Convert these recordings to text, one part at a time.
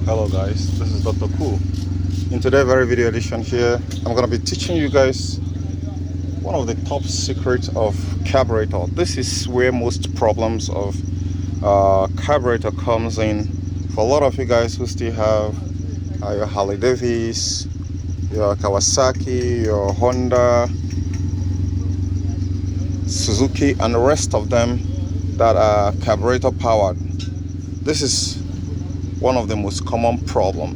Hello guys, this is Dr. Cool. In today's very video edition here, I'm going to be teaching you guys one of the top secrets of carburetor. This is where most problems of carburetor comes in. For a lot of you guys who still have your Harley Davidson, your Kawasaki, your Honda, Suzuki, and the rest of them that are carburetor powered. This is one of the most common problem.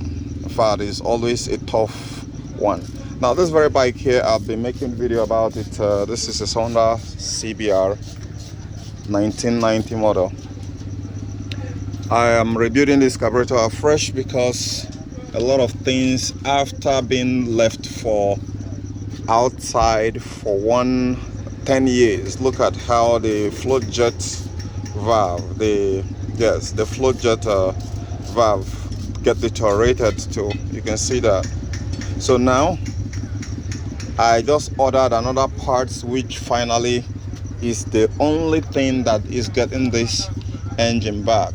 In fact, it's always a tough one. Now this very bike here, I've been making video about it. This is a Honda CBR 1990 model. I am rebuilding this carburetor afresh because a lot of things, after being left for outside for 10 years, look at how the float jet valve, the float jet valve get deteriorated too. You can see that. So now I just ordered another parts, which finally is the only thing that is getting this engine back,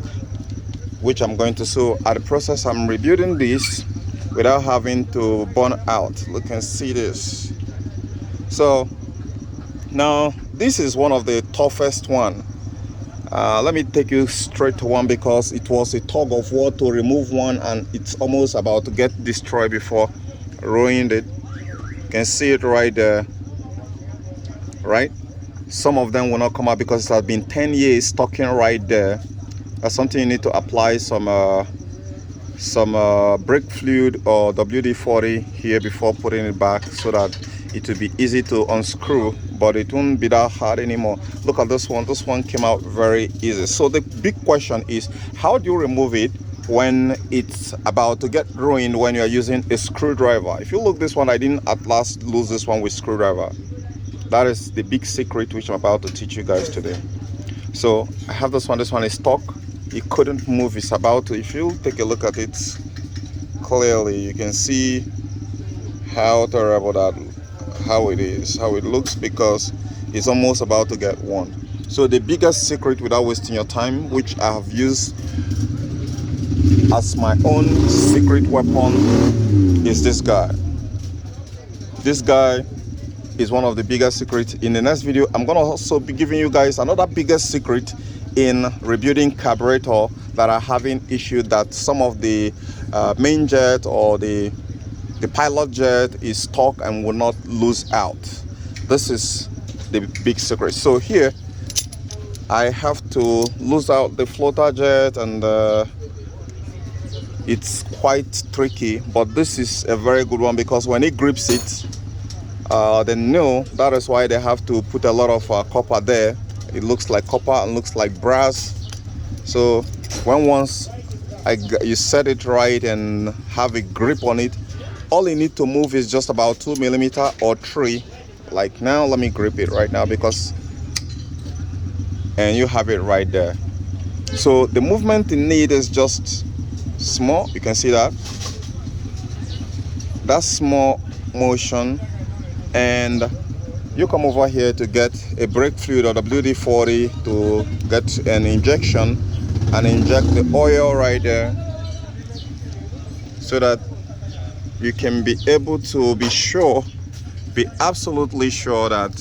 which I'm going to. So at the process, I'm rebuilding this without having to burn out. Look and see this. So now this is one of the toughest one. Let me take you straight to one, because it was a tug of war to remove one, and it's almost about to get destroyed before ruined it. You can see it right there, right? Some of them will not come out because it has been 10 years stocking right there. That's something you need to apply some brake fluid or WD-40 here before putting it back, so that it will be easy to unscrew, but it won't be that hard anymore. Look at this one. This one came out very easy. So the big question is, how do you remove it when it's about to get ruined, when you're using a screwdriver? If you look this one, I didn't at last lose this one with screwdriver. That is the big secret which I'm about to teach you guys today. So I have this one. This one is stuck. It couldn't move. It's about to. If you take a look at it clearly, you can see how terrible how it looks, because it's almost about to get worn. So the biggest secret, without wasting your time, which I have used as my own secret weapon, is this guy. This guy is one of the biggest secrets. In the next video, I'm gonna also be giving you guys another biggest secret in rebuilding carburetor that are having issue, that some of the main jet or the pilot jet is stuck and will not lose out. This is the big secret. So here I have to lose out the floater jet, and it's quite tricky, but this is a very good one, because when it grips it, they know. That is why they have to put a lot of copper there. It looks like copper and looks like brass. So when once you set it right and have a grip on it, all you need to move is just about 2 millimeter or 3. Like now, let me grip it right now, and you have it right there. So the movement you need is just small. You can see that. That's small motion, and you come over here to get a brake fluid or WD-40 to get an injection and inject the oil right there, so that you can be able to be absolutely sure that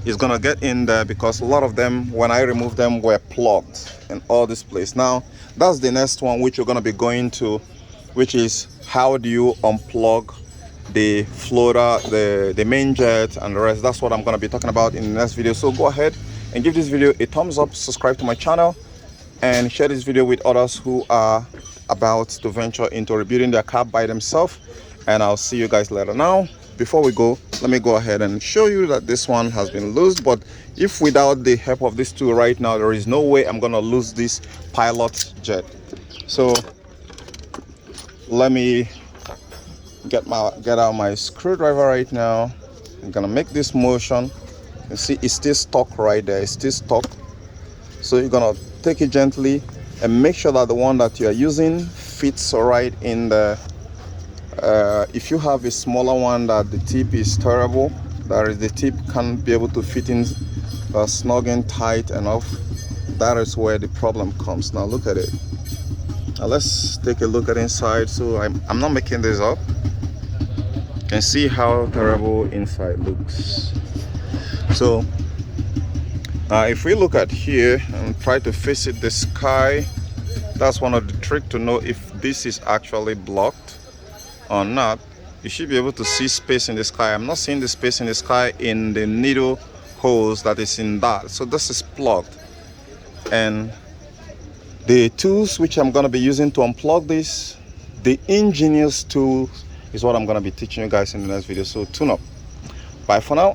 it's gonna get in there, because a lot of them, when I removed them, were plugged in all this place. Now that's the next one which you're gonna be going to, which is how do you unplug the floater, the main jet, and the rest. That's what I'm going to be talking about in the next video. So go ahead and give this video a thumbs up, subscribe to my channel, and share this video with others who are about to venture into rebuilding their car by themselves. And I'll see you guys later. Now before we go, let me go ahead and show you that this one has been loosed, but if without the help of this tool right now, there is no way I'm going to lose this pilot jet. So let me get out my screwdriver right now. I'm gonna make this motion. You see it's still stuck right there. It's still stuck. So you're gonna take it gently and make sure that the one that you're using fits right in the if you have a smaller one that the tip is terrible, that is, the tip can't be able to fit in snug and tight enough, that is where the problem comes. Now look at it. Now let's take a look at inside. So I'm not making this up. You can see how terrible inside looks. So if we look at here and try to face it the sky, that's one of the tricks to know if this is actually blocked or not. You should be able to see space in the sky. I'm not seeing the space in the sky in the needle holes that is in that. So this is plugged. And the tools which I'm going to be using to unplug this, the ingenious tool, is what I'm going to be teaching you guys in the next video. So tune up. Bye for now.